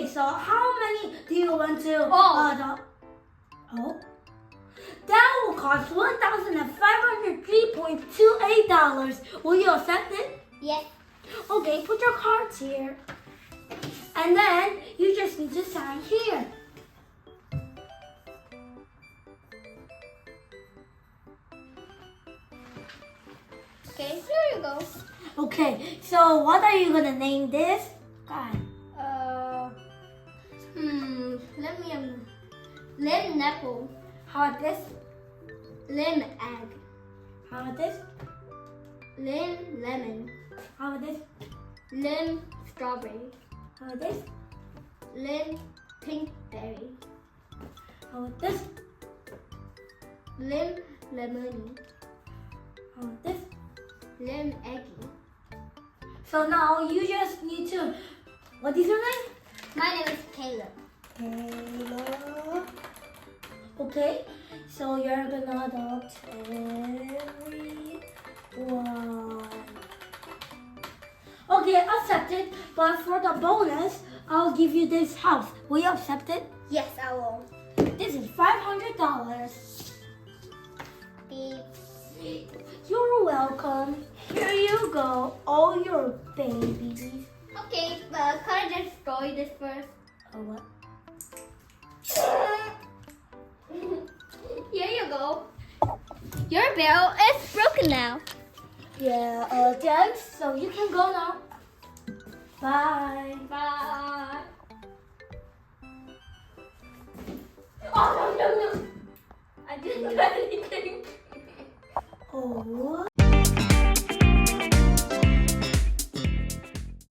Okay, so how many do you want to? That will cost $1,503.28. Will you accept it? Yes. Okay, put your cards here. And then you just need to sign here. Okay, here you go. Okay, so what are you gonna name this guy? Lemon apple. How about this? Lemon egg. How about this? Lemon. How about this? Lemon strawberry. How about this? Lemon pink berry. How about this? Lemon lemon. How about this? Lemon eggy. So now you just need to. What is your name? My name is Caleb. Caleb. Okay, so you're gonna adopt everyone. Okay, accepted. But for the bonus, I'll give you this house. Will you accept it? Yes, I will. This is $500. Beep. You're welcome. Here you go, all your babies. Okay, but can I just destroy this first? Oh, what? Here you go. Your bell is broken now. Yeah, thanks. So you can go now. Bye. Bye. Oh, no. I didn't do anything. Oh, what?